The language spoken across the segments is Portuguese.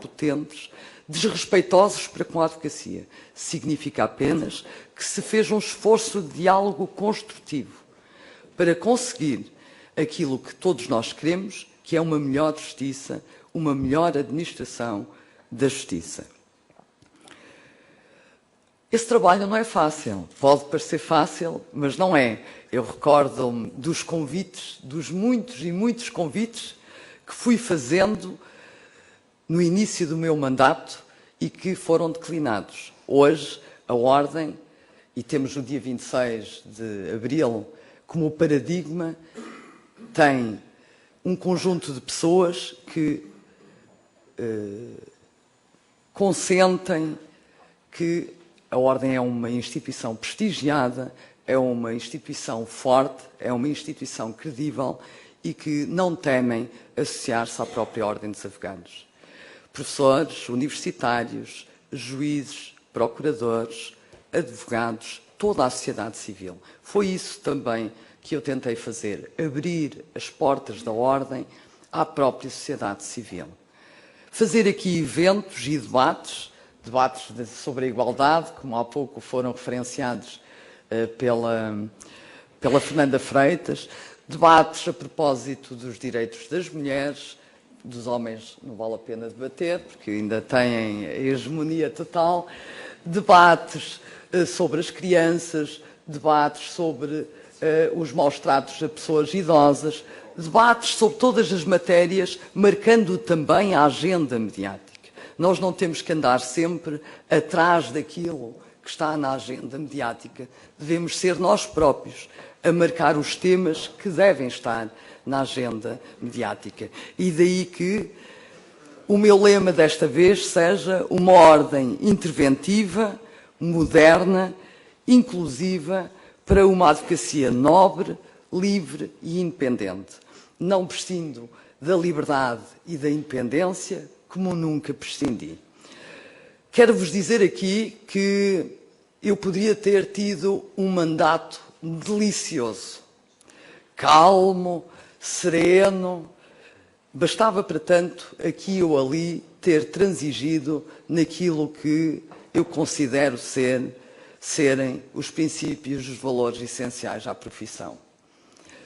prepotentes, desrespeitosos para com a advocacia. Significa apenas que se fez um esforço de diálogo construtivo para conseguir aquilo que todos nós queremos, que é uma melhor justiça, uma melhor administração da justiça. Esse trabalho não é fácil. Pode parecer fácil, mas não é. Eu recordo-me dos convites, dos muitos e muitos convites que fui fazendo no início do meu mandato e que foram declinados. Hoje, a Ordem, e temos o dia 26 de abril como paradigma, tem um conjunto de pessoas que consentem que a Ordem é uma instituição prestigiada, é uma instituição forte, é uma instituição credível e que não temem associar-se à própria Ordem dos Advogados. Professores, universitários, juízes, procuradores, advogados, toda a sociedade civil. Foi isso também que eu tentei fazer, abrir as portas da Ordem à própria sociedade civil. Fazer aqui eventos e debates sobre a igualdade, como há pouco foram referenciados pela Fernanda Freitas, debates a propósito dos direitos das mulheres, dos homens não vale a pena debater, porque ainda têm a hegemonia total, debates sobre as crianças, debates sobre os maus tratos a pessoas idosas, debates sobre todas as matérias, marcando também a agenda mediática. Nós não temos que andar sempre atrás daquilo que está na agenda mediática. Devemos ser nós próprios a marcar os temas que devem estar na agenda mediática. E daí que o meu lema desta vez seja uma ordem interventiva, moderna, inclusiva, para uma advocacia nobre, livre e independente. Não prescindo da liberdade e da independência como nunca prescindi. Quero-vos dizer aqui que eu poderia ter tido um mandato delicioso, calmo, sereno. Bastava, para tanto, aqui ou ali, ter transigido naquilo que eu considero serem os princípios, os valores essenciais à profissão.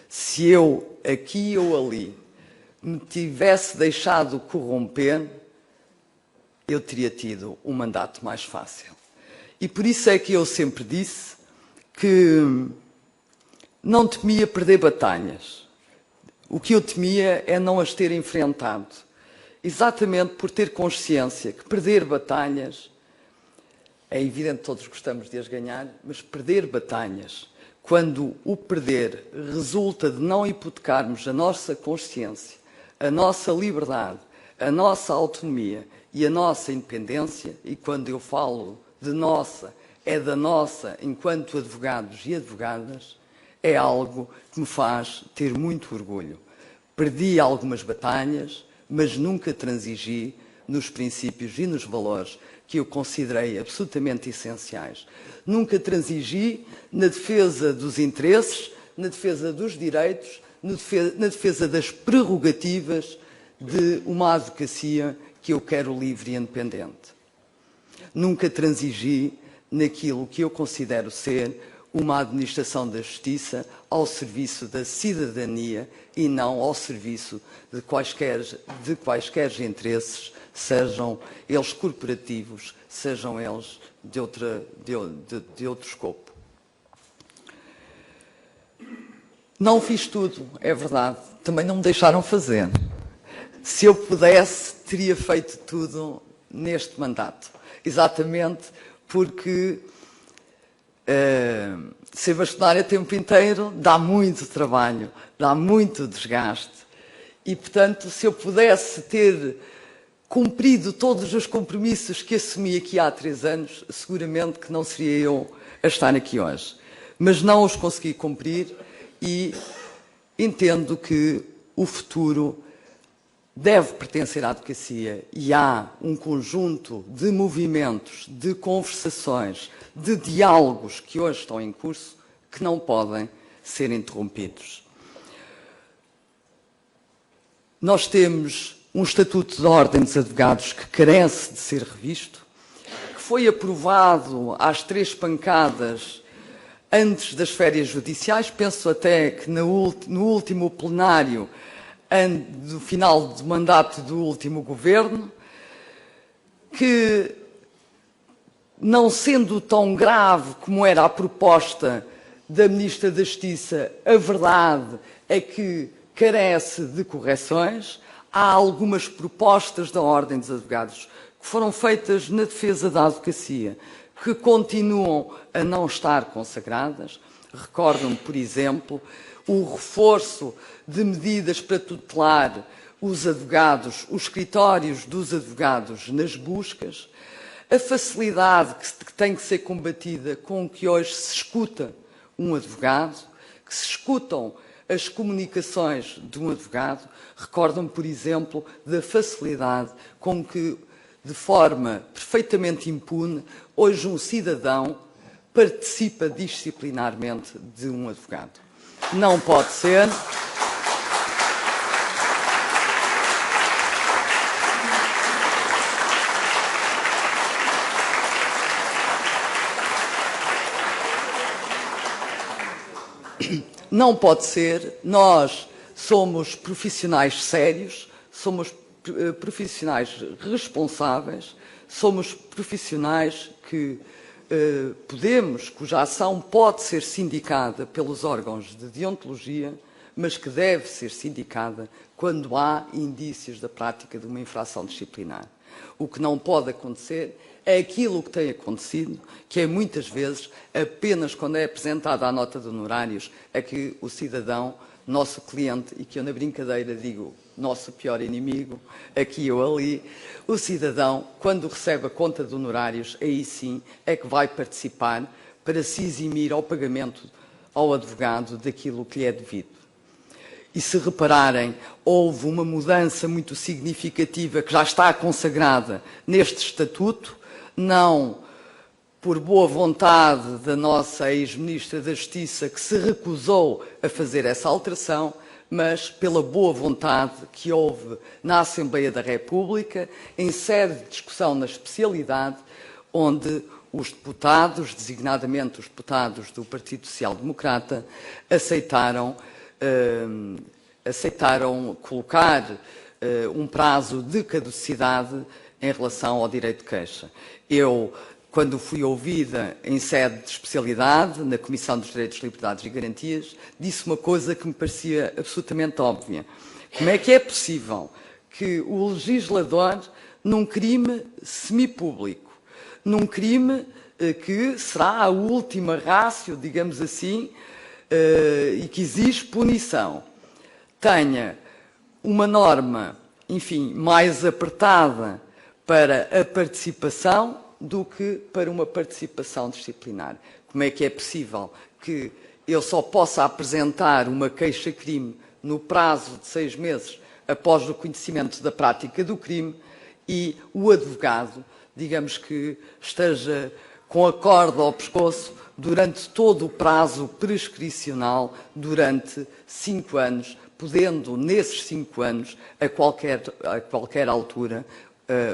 Se eu, aqui ou ali, me tivesse deixado corromper, eu teria tido um mandato mais fácil. E por isso é que eu sempre disse que não temia perder batalhas. O que eu temia é não as ter enfrentado. Exatamente por ter consciência que perder batalhas, é evidente que todos gostamos de as ganhar, mas perder batalhas, quando o perder resulta de não hipotecarmos a nossa consciência, a nossa liberdade, a nossa autonomia e a nossa independência, e quando eu falo de nossa, é da nossa enquanto advogados e advogadas, é algo que me faz ter muito orgulho. Perdi algumas batalhas, mas nunca transigi nos princípios e nos valores que eu considerei absolutamente essenciais. Nunca transigi na defesa dos interesses, na defesa dos direitos, na defesa das prerrogativas de uma advocacia que eu quero livre e independente. Nunca transigi naquilo que eu considero ser uma administração da justiça ao serviço da cidadania e não ao serviço de quaisquer interesses, sejam eles corporativos, sejam eles de outro escopo. Não fiz tudo, é verdade. Também não me deixaram fazer. Se eu pudesse, teria feito tudo neste mandato. Exatamente porque ser bastonário o tempo inteiro dá muito trabalho, dá muito desgaste. E, portanto, se eu pudesse ter cumprido todos os compromissos que assumi aqui há 3 anos, seguramente que não seria eu a estar aqui hoje. Mas não os consegui cumprir e entendo que o futuro deve pertencer à advocacia e há um conjunto de movimentos, de conversações, de diálogos que hoje estão em curso que não podem ser interrompidos. Nós temos um estatuto da Ordem dos Advogados que carece de ser revisto, que foi aprovado às 3 pancadas antes das férias judiciais, penso até que no último plenário do final do mandato do último governo, que, não sendo tão grave como era a proposta da Ministra da Justiça, a verdade é que carece de correções. Há algumas propostas da Ordem dos Advogados que foram feitas na defesa da advocacia, que continuam a não estar consagradas. Recordam-me, por exemplo, o reforço de medidas para tutelar os advogados, os escritórios dos advogados nas buscas, a facilidade que tem que ser combatida com que hoje se escuta um advogado, que se escutam as comunicações de um advogado. Recordam-me, por exemplo, da facilidade com que, de forma perfeitamente impune, hoje um cidadão participa disciplinarmente de um advogado. Não pode ser. Não pode ser. Nós somos profissionais sérios, somos profissionais responsáveis, somos profissionais que cuja ação pode ser sindicada pelos órgãos de deontologia, mas que deve ser sindicada quando há indícios da prática de uma infração disciplinar. O que não pode acontecer é aquilo que tem acontecido, que é muitas vezes, apenas quando é apresentada a nota de honorários, é que o cidadão, nosso cliente, e que eu na brincadeira digo nosso pior inimigo, aqui ou ali, o cidadão, quando recebe a conta de honorários, aí sim é que vai participar para se eximir ao pagamento ao advogado daquilo que lhe é devido. E se repararem, houve uma mudança muito significativa que já está consagrada neste estatuto, não por boa vontade da nossa ex-ministra da Justiça, que se recusou a fazer essa alteração, mas pela boa vontade que houve na Assembleia da República, em sede de discussão na especialidade, onde os deputados, designadamente os deputados do Partido Social Democrata, aceitaram colocar um prazo de caducidade em relação ao direito de queixa. Eu, quando fui ouvida em sede de especialidade, na Comissão dos Direitos, Liberdades e Garantias, disse uma coisa que me parecia absolutamente óbvia. Como é que é possível que o legislador, num crime semipúblico, num crime que será a última ratio, digamos assim, e que exige punição, tenha uma norma, enfim, mais apertada para a participação do que para uma participação disciplinar? Como é que é possível que eu só possa apresentar uma queixa-crime no prazo de 6 meses após o conhecimento da prática do crime e o advogado, digamos que esteja com a corda ao pescoço durante todo o prazo prescricional, durante 5 anos, podendo, nesses 5 anos, a qualquer altura,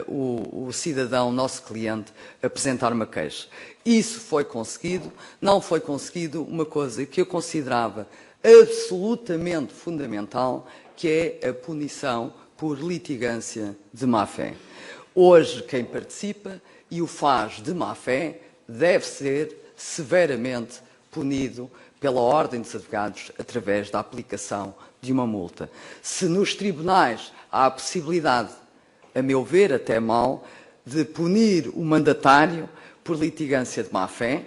o cidadão, nosso cliente, apresentar uma queixa. Isso foi conseguido. Não foi conseguido uma coisa que eu considerava absolutamente fundamental, que é a punição por litigância de má-fé. Hoje, quem participa e o faz de má-fé deve ser severamente punido pela Ordem dos Advogados através da aplicação de uma multa. Se nos tribunais há a possibilidade, a meu ver até mal, de punir o mandatário por litigância de má-fé,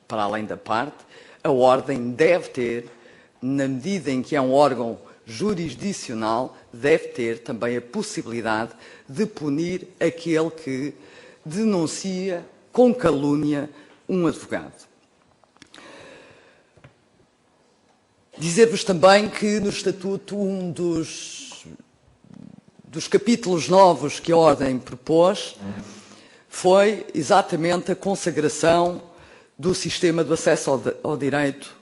para além da parte, a Ordem deve ter, na medida em que é um órgão jurisdicional, deve ter também a possibilidade de punir aquele que denuncia com calúnia um advogado. Dizer-vos também que no Estatuto um dos capítulos novos que a Ordem propôs foi exatamente a consagração do sistema do acesso ao direito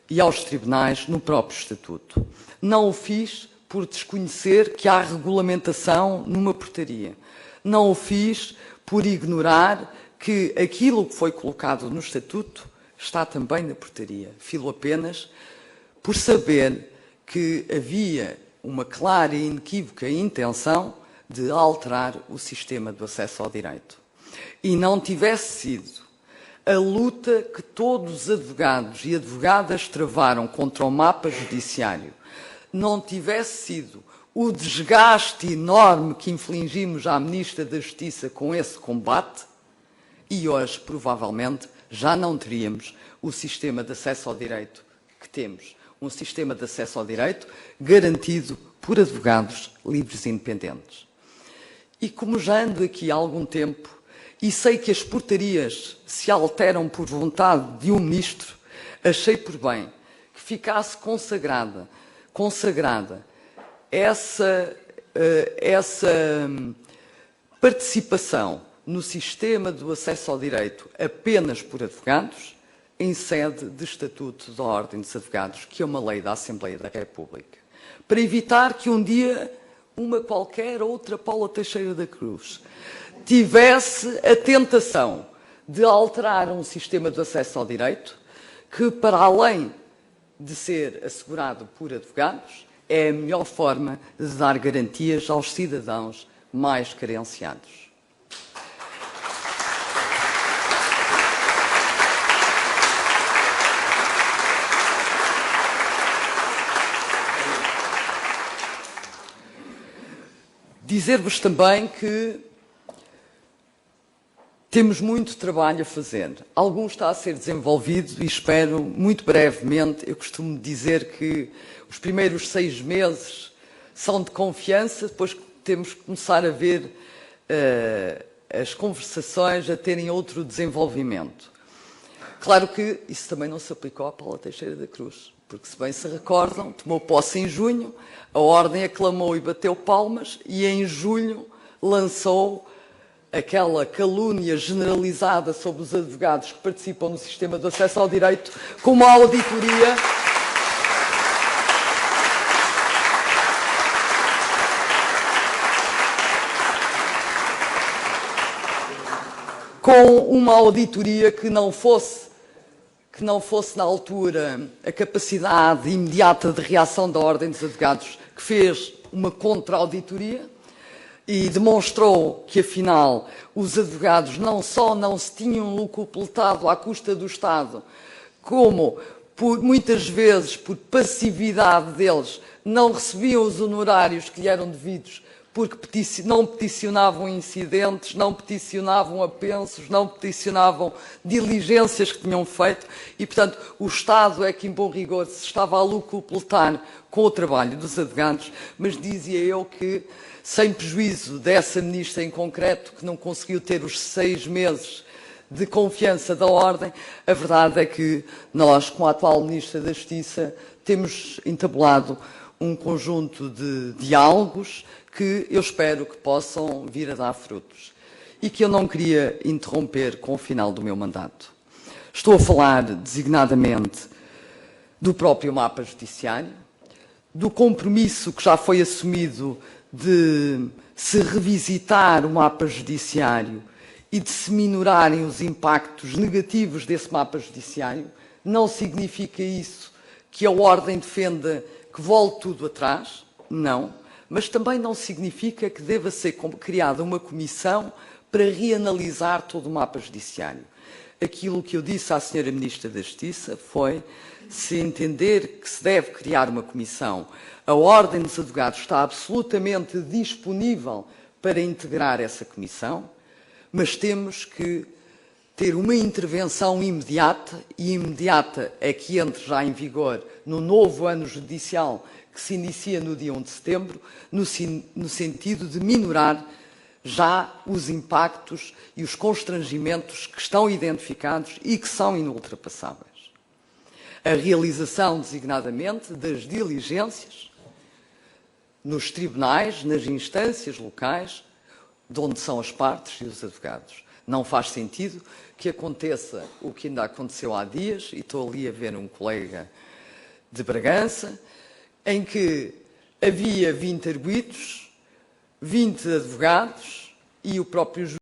e aos tribunais no próprio Estatuto. Não o fiz por desconhecer que há regulamentação numa portaria. Não o fiz por ignorar que aquilo que foi colocado no Estatuto está também na portaria. Filo apenas por saber que havia uma clara e inequívoca intenção de alterar o sistema do acesso ao direito. E não tivesse sido a luta que todos os advogados e advogadas travaram contra o mapa judiciário, não tivesse sido o desgaste enorme que infligimos à Ministra da Justiça com esse combate, e hoje, provavelmente, já não teríamos o sistema de acesso ao direito que temos. Um sistema de acesso ao direito garantido por advogados livres e independentes. E como já ando aqui há algum tempo, e sei que as portarias se alteram por vontade de um ministro, achei por bem que ficasse consagrada essa participação no sistema do acesso ao direito apenas por advogados, em sede de Estatuto da Ordem dos Advogados, que é uma lei da Assembleia da República, para evitar que um dia uma qualquer outra Paula Teixeira da Cruz tivesse a tentação de alterar um sistema de acesso ao direito que, para além de ser assegurado por advogados, é a melhor forma de dar garantias aos cidadãos mais carenciados. Dizer-vos também que temos muito trabalho a fazer. Algum está a ser desenvolvido e espero, muito brevemente, eu costumo dizer que os primeiros 6 meses são de confiança, depois temos que começar a ver as conversações a terem outro desenvolvimento. Claro que isso também não se aplicou à Paula Teixeira da Cruz, porque, se bem se recordam, tomou posse em junho, a Ordem aclamou e bateu palmas, e em julho lançou aquela calúnia generalizada sobre os advogados que participam no sistema de acesso ao direito, com uma auditoria que não fosse na altura a capacidade imediata de reação da Ordem dos Advogados, que fez uma contra-auditoria e demonstrou que, afinal, os advogados não só não se tinham lucupletado à custa do Estado, como, muitas vezes, por passividade deles, não recebiam os honorários que lhe eram devidos, porque não peticionavam incidentes, não peticionavam apensos, não peticionavam diligências que tinham feito e, portanto, o Estado é que, em bom rigor, se estava a lucupletar com o trabalho dos advogados, mas dizia eu que, sem prejuízo dessa ministra em concreto, que não conseguiu ter os 6 meses de confiança da Ordem, a verdade é que nós, com a atual Ministra da Justiça, temos entabulado um conjunto de diálogos que eu espero que possam vir a dar frutos e que eu não queria interromper com o final do meu mandato. Estou a falar designadamente do próprio mapa judiciário, do compromisso que já foi assumido de se revisitar o mapa judiciário e de se minorarem os impactos negativos desse mapa judiciário. Não significa isso que a Ordem defenda que volte tudo atrás, não. Mas também não significa que deva ser criada uma comissão para reanalisar todo o mapa judiciário. Aquilo que eu disse à Sra. Ministra da Justiça foi, se entender que se deve criar uma comissão, a Ordem dos Advogados está absolutamente disponível para integrar essa comissão, mas temos que ter uma intervenção imediata, e imediata é que entre já em vigor no novo ano judicial, que se inicia no dia 1 de setembro, no sentido de minorar já os impactos e os constrangimentos que estão identificados e que são inultrapassáveis. A realização, designadamente, das diligências nos tribunais, nas instâncias locais, de onde são as partes e os advogados. Não faz sentido que aconteça o que ainda aconteceu há dias, e estou ali a ver um colega de Bragança, em que havia 20 arguidos, 20 advogados e o próprio juiz.